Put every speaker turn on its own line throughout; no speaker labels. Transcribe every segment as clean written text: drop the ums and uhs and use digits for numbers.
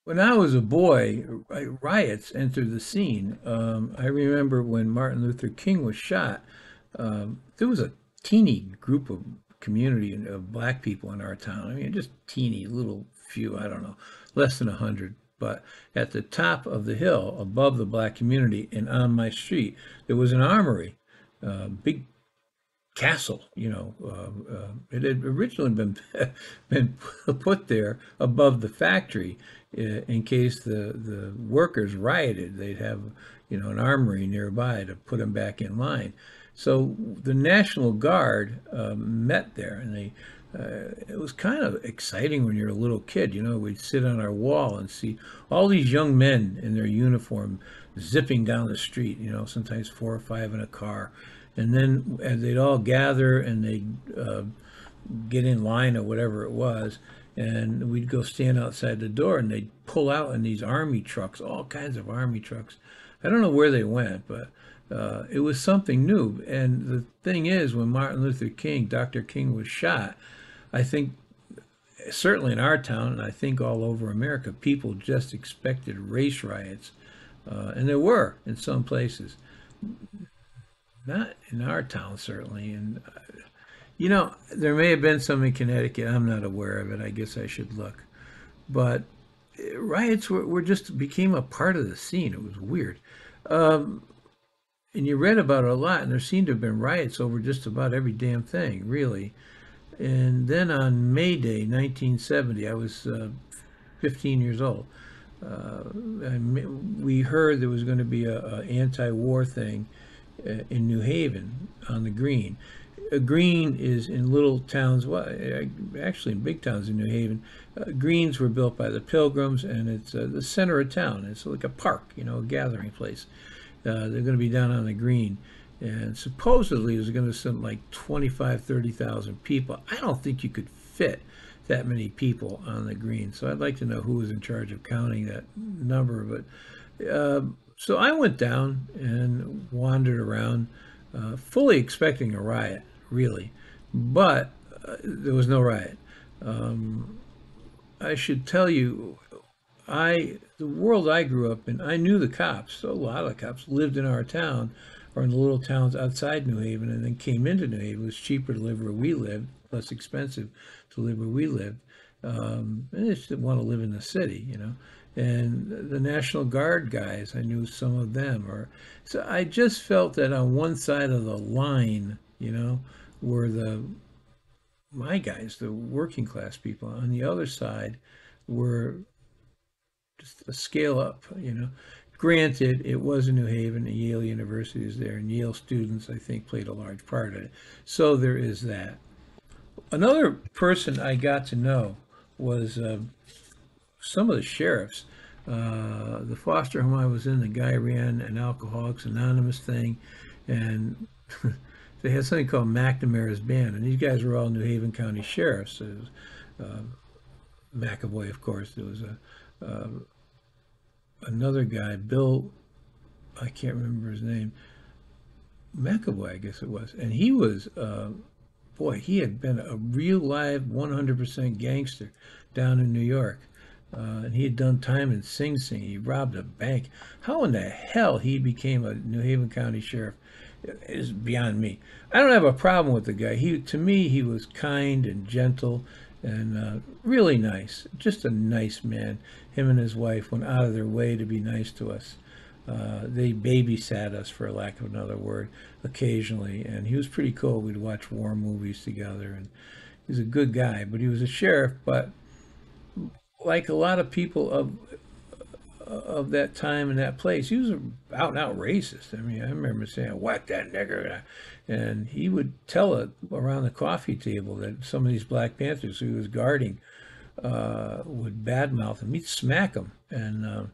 When I was a boy, riots entered the scene. I remember when Martin Luther King was shot, there was a teeny group of community of black people in our town. I mean, just teeny little few, I don't know, less than 100. But at the top of the hill, above the black community and on my street, there was an armory, big castle. It had originally been been put there above the factory in case the workers rioted. They'd have an armory nearby to put them back in line. So the National Guard met there, and it was kind of exciting when you're a little kid. We'd sit on our wall and see all these young men in their uniform zipping down the street. Sometimes four or five in a car, and then they'd all gather and they'd get in line or whatever it was, and we'd go stand outside the door and they'd pull out in these army trucks, all kinds of army trucks. I don't know where they went, but it was something new. And the thing is, when Martin Luther King, Dr. King, was shot, I think certainly in our town, and I think all over America, people just expected race riots. And there were in some places, not in our town, certainly. And there may have been some in Connecticut. I'm not aware of it. I guess I should look. But riots were just became a part of the scene. It was weird. Um, and you read about it a lot, and there seemed to have been riots over just about every damn thing, really. And then on May Day, 1970, I was 15 years old. We heard there was going to be a anti-war thing in New Haven on the Green. A green is in little towns, well, actually in big towns in New Haven. Greens were built by the Pilgrims, and it's the center of town. It's like a park, a gathering place. They're going to be down on the Green, and supposedly there's going to be something like 25, 30,000 people. I don't think you could fit that many people on the Green, so I'd like to know who was in charge of counting that number. But so I went down and wandered around, fully expecting a riot, really, but there was no riot. Um, I should tell you, the world I grew up in, I knew the cops. So a lot of the cops lived in our town or in the little towns outside New Haven, and then came into New Haven. It was cheaper to live where we lived, less expensive to live where we lived. And they just didn't want to live in the city. And the National Guard guys, I knew some of them. So I just felt that on one side of the line, were my guys, the working class people. On the other side were just a scale up. Granted, it was in New Haven, and Yale University is there, and Yale students, I think, played a large part in it. So there is that. Another person I got to know was some of the sheriffs. The foster home I was in, the guy ran an Alcoholics Anonymous thing, and they had something called McNamara's Band, and these guys were all New Haven County sheriffs. There was McAvoy, of course. There was another guy, Bill, I can't remember his name, McAvoy, I guess it was, and he was, boy, he had been a real live 100% gangster down in New York. And he had done time in Sing Sing. He robbed a bank. How in the hell he became a New Haven County sheriff is beyond me. I don't have a problem with the guy. To me, he was kind and gentle and really nice. Just a nice man. Him and his wife went out of their way to be nice to us. They babysat us, for lack of another word, occasionally, and he was pretty cool. We'd watch war movies together, and he was a good guy. But he was a sheriff. But like a lot of people of that time and that place, he was out and out racist. I mean, I remember saying, "Whack that nigger," and he would tell it around the coffee table that some of these Black Panthers who he was guarding would badmouth him. He'd smack them, and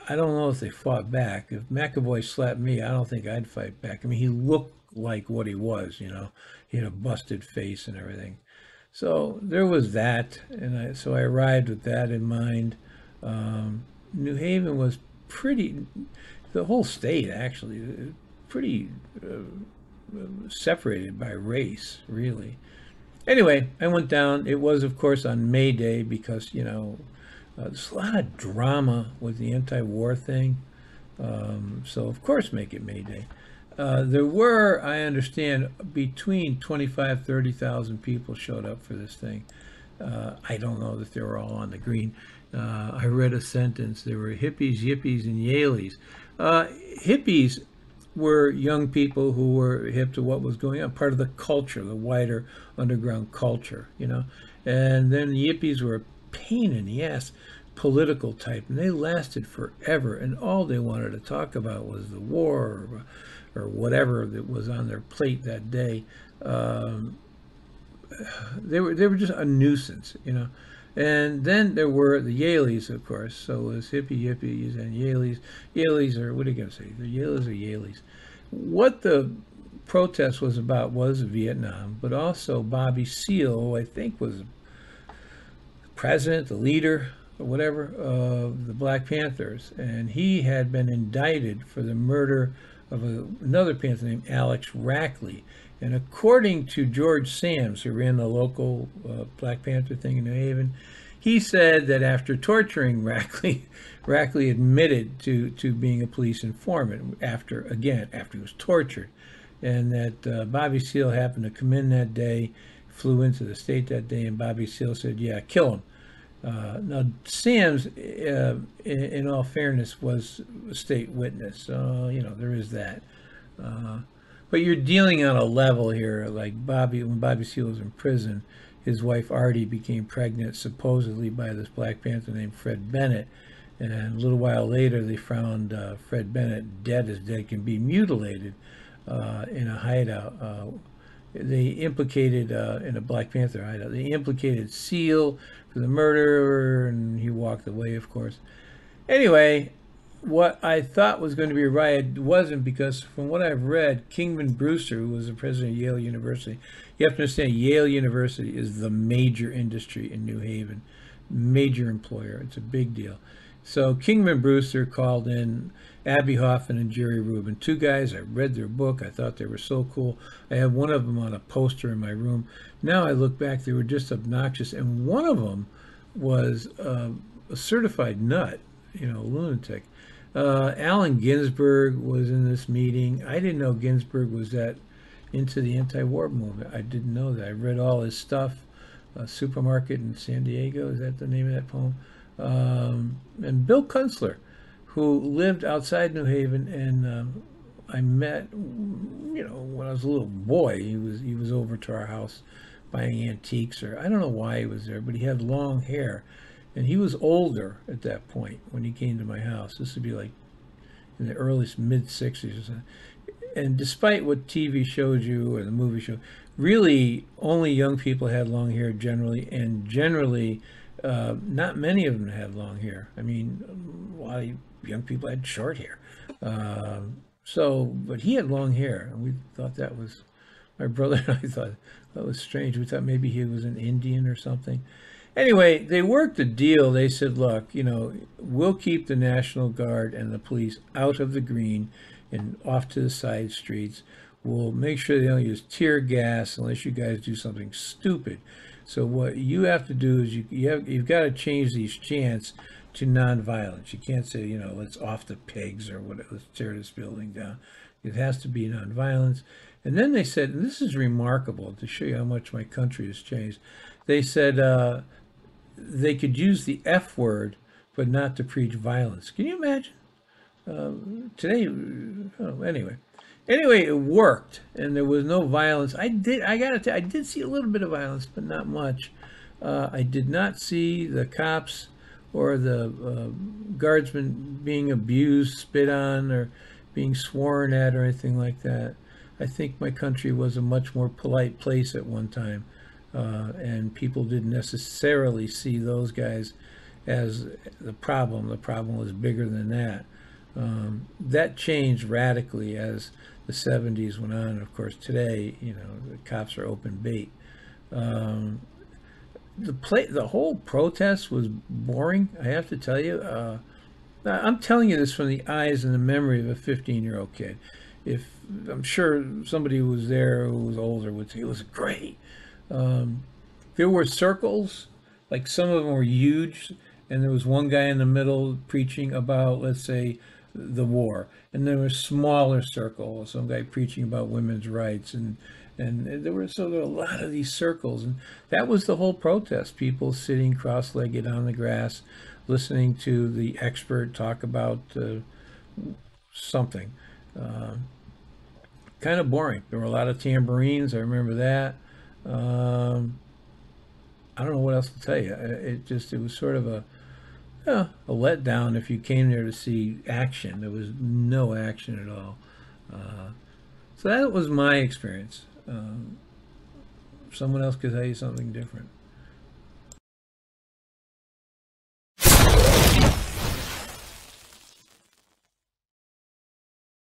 I don't know if they fought back. If McAvoy slapped me, I don't think I'd fight back. I mean, he looked like what he was. He had a busted face and everything. So there was that, and so I arrived with that in mind. New Haven was pretty, the whole state actually, pretty separated by race, really. Anyway, I went down. It was, of course, on May Day because, There's a lot of drama with the anti-war thing. So of course make it May Day. There were, I understand, between 25, 30,000 people showed up for this thing. I don't know that they were all on the green. I read a sentence. There were hippies, yippies, and yaleys. Hippies were young people who were hip to what was going on, part of the culture, the wider underground culture, you know. And then the yippies were a pain in the ass, political type, and they lasted forever. And all they wanted to talk about was the war or whatever that was on their plate that day. They were just a nuisance, you know. And then there were the Yaleys, of course. So it was hippie yippies and Yaleys. Yaleys are, what are you going to say? The Yaleys are Yaleys. What the protest was about was Vietnam, but also Bobby Seale, who I think was the president, the leader, or whatever, of the Black Panthers. And he had been indicted for the murder of another Panther named Alex Rackley. And according to George Sams, who ran the local Black Panther thing in New Haven, he said that after torturing Rackley, Rackley admitted to being a police informant after he was tortured. And that Bobby Seale happened to come in that day, flew into the state that day, and Bobby Seale said, yeah, kill him. Now, Sams, in all fairness, was a state witness. So, you know, there is that. But you're dealing on a level here, like when Bobby Seale was in prison, his wife Artie became pregnant supposedly by this Black Panther named Fred Bennett. And a little while later, they found Fred Bennett dead as dead can be, mutilated in a hideout. They implicated, in a Black Panther hideout, they implicated Seale for the murder, and he walked away, of course. Anyway, what I thought was going to be a riot wasn't, because from what I've read, Kingman Brewster, who was the president of Yale University, you have to understand Yale University is the major industry in New Haven, major employer. It's a big deal. So Kingman Brewster called in Abby Hoffman and Jerry Rubin, two guys. I read their book. I thought they were so cool. I have one of them on a poster in my room. Now I look back, they were just obnoxious. And one of them was a certified nut, you know, lunatic. Allen Ginsberg was in this meeting. I didn't know Ginsberg was that into the anti-war movement. I didn't know that. I read all his stuff. Supermarket in San Diego, is that the name of that poem? And Bill Kunstler, who lived outside New Haven, and I met, you know, when I was a little boy. He was over to our house buying antiques, or I don't know why he was there, but he had long hair. And he was older at that point when he came to my house. This would be like in the earliest mid-60s or something. And despite what TV showed you or the movie showed, really only young people had long hair generally, and generally not many of them had long hair. I mean, a lot of young people had short hair. But he had long hair, and we thought that was, my brother and I thought that was strange. We thought maybe he was an Indian or something. Anyway, they worked a deal. They said, look, you know, we'll keep the National Guard and the police out of the green and off to the side streets. We'll make sure they don't use tear gas unless you guys do something stupid. So what you have to do is you've got to change these chants to nonviolence. You can't say, you know, let's off the pigs or whatever, let's tear this building down. It has to be nonviolence. And then they said, and this is remarkable to show you how much my country has changed. They said, they could use the F word, but not to preach violence. Can you imagine? Today, anyway, it worked, and there was no violence. I did see a little bit of violence, but not much. I did not see the cops or the guardsmen being abused, spit on, or being sworn at, or anything like that. I think my country was a much more polite place at one time. And people didn't necessarily see those guys as the problem. The problem was bigger than that. That changed radically as the 70s went on. Of course, today, you know, the cops are open bait. The whole protest was boring, I have to tell you. I'm telling you this from the eyes and the memory of a 15-year-old kid. If I'm sure somebody who was there who was older would say it was great. There were circles, like some of them were huge, and there was one guy in the middle preaching about, let's say, the war, and there was a smaller circle, some guy preaching about women's rights, and there were a lot of these circles, and that was the whole protest. People sitting cross-legged on the grass, listening to the expert talk about something. Kind of boring. There were a lot of tambourines. I remember that. Um, I don't know what else to tell you. It was sort of a letdown if you came there to see action. There was no action at all. So that was my experience. Someone else could tell you something different.